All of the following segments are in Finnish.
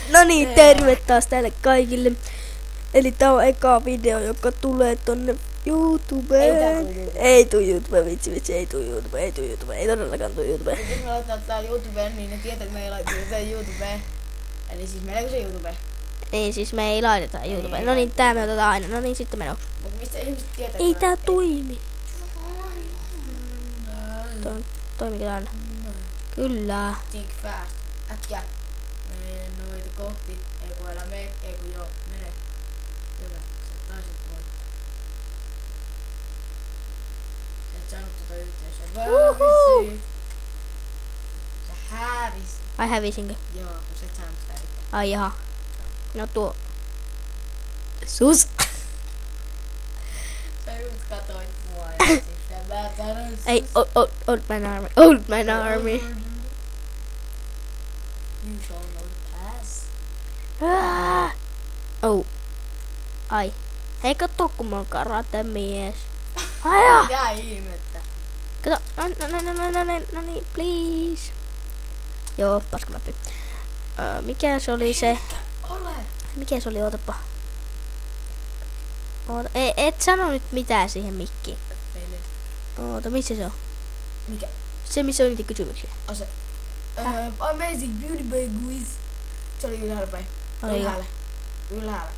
No niin, terve taas teille kaikille. Eli tää on eka video, joka tulee tonne YouTubeen. Ei tuu YouTube, vitsi, ei tuu YouTube, ei todellakaan tuu YouTube. Jos me laittaa tää YouTubeen, niin ne tietää, että me ei laiteta YouTubeen. Eli siis meneekö se YouTubeen? Niin, siis me ei laiteta YouTubeen. No niin, tää me otetaan aina. No niin, sitten menoksi. Mutta mistä ihmiset tietää? Ei tää toimi. Toimiko tää aina? Kyllä. Think fast. Ätkä. Mene noita kohti. Ei kun älä mene. Ei kun joo. Mene. Hyvä. Sä taisit voittaa. Sä et saanut tota yhteisöä. Vai sä hävisit. Ai hävisinkö? Joo, kun sä et saanut sitä yhteisöä. Ai jaha. No tuo. Sus. Sä just katoit mua ja sitten mä sanoin Ei, old man army. Old man army. You shall not pass. Oh. Ai. Hei katso kun mä oon karatemies. Aja! Mitä ihmettä? Kato. No niin, please. Joo, paskaläpi. Mikä se oli se? Ole! Mikä se oli? Ootapa. Oota. Et sano nyt mitään siihen mikkiin. Meille. Oota, missä se on? Mikä? Se missä on niitä kysymyksiä. Ase. Amazing Beauty Bay Quiz. Se oli ylhäällä päin. Oli Ylhäällä. Ylhäällä.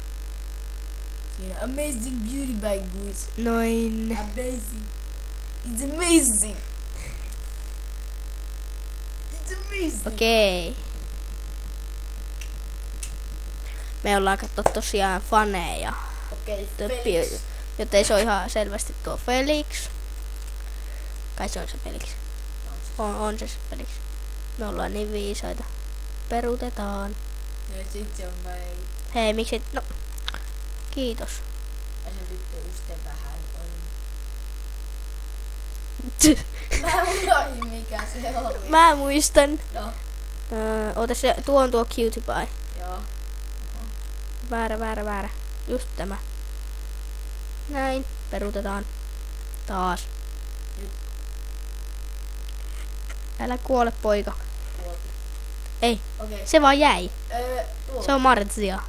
Siinä Amazing Beauty Bay Quiz. Noin. Amazing. It's amazing. It's amazing. Okei. Me ollaan katso tosiaan faneja. Okei, Felix. Joten se on ihan selvästi tuo Felix. Kai se on se Felix. On se Felix. Me ollaan niin viisaita. Peruutetaan. Ja sit se on vai... Hei, miksi? No. Kiitos. Ja se tyttöystävähän on... Mä unohdin mikä se oli. Mä muistan. No, Oota se, tuo on tuo Cutie Pie. joo. Väärä. Just tämä. Näin. Peruutetaan. Taas. Nyt. Älä kuole, poika. Kuolti. Ei. Okei. Se vaan jäi. Tuo. Se on Marzia.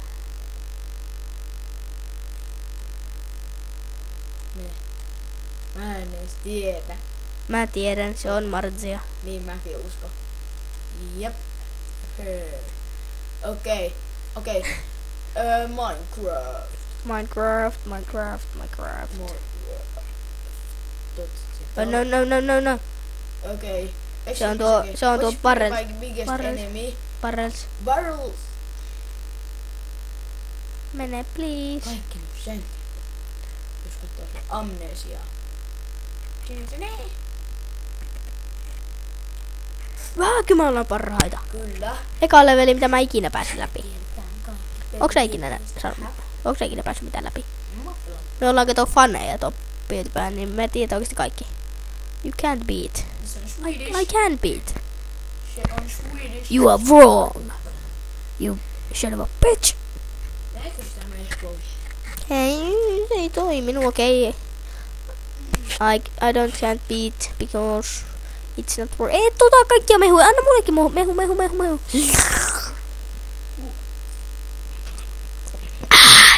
Mene. Mä en edes tiedä. Mä tiedän, se on Marzia. Niin mäkin uskon. Jep. Okei. Minecraft. Minecraft. Minecraft. No. Okei. Se on tuo Barrels. Biggest Barrels. enemy. Barrels. Barrels. Mene, please. Kaikki nyt sen. Jos katsoo se amnesiaa. Vähänkö me ollaan parhaita? Kyllä. Eka leveli, mitä mä ikinä pääsin läpi. Tiedetään kaikki. Onko sä ikinä päässyt mitään läpi? Me ollaan kato faneja tuo PewDiePie, niin me tiedetään oikeesti kaikki. You can't beat. Se on Swedish. I can beat. Se on Swedish. You are wrong. You son of a bitch. Näetkö sitä mehkoa? Hei, se ei toiminut, okei. I don't can't beat because it's not for... Ei, kaikkia mehuja. Anna mullekin mehu.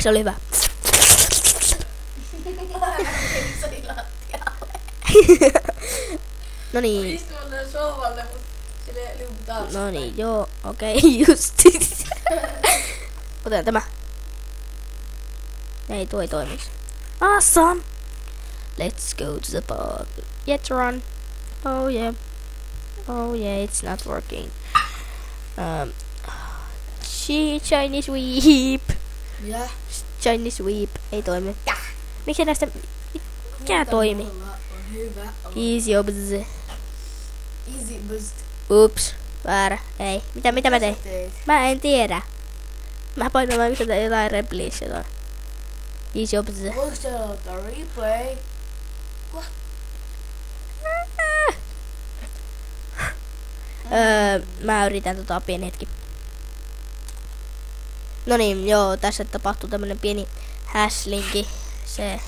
Se oli hyvä. No niin. Istu olle sohvalle, mut sille liukutaan. No niin, joo, okei, just. Otetaan tämä. Ei, tuo ei toimis. Awesome. Let's go to the park. Yet run. Oh yeah, it's not working. Chinese weep. Ja? Chinese weep. Ei toimi. Miksi näistä... Mikä toimi? On hyvä. Easy obs. Easy boost. Ups. Väärä. Ei. Mitä mä tein? Mä en tiedä. Mä painoin vaan jotain repliissä jotain. Easy obs. Voiko se ottaa replay? Mä yritän pieni hetki. No niin, joo, tässä tapahtuu tämmönen pieni häslinki. Se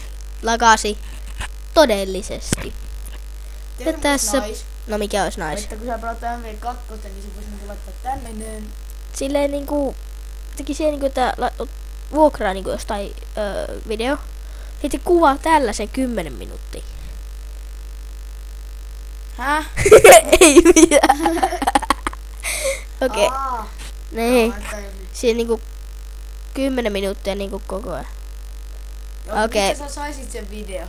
lagasi todellisesti. Ja tässä No mikä olisi nice? Että kun sä pelaat MV2, niin se voisi niinku laittaa tämmönen. Silleen niinku, teki siihen niinku, että vuokraa niinku jostain video. Sitten kuvaa tällaisen 10 minuuttia. Häh? Ei mitään. Okei. Aa. Niin. Mä tajusin. Siinä niinku 10 minuuttia niinku koko ajan. Joo, Okei. mistä sä saisit sen video?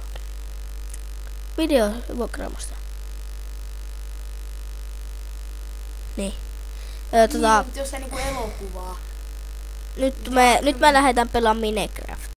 Video vuokraamasta. Niin. Niin, mutta jos se niinku elokuvaa. Nyt me lähdetään pelaamaan Minecraft.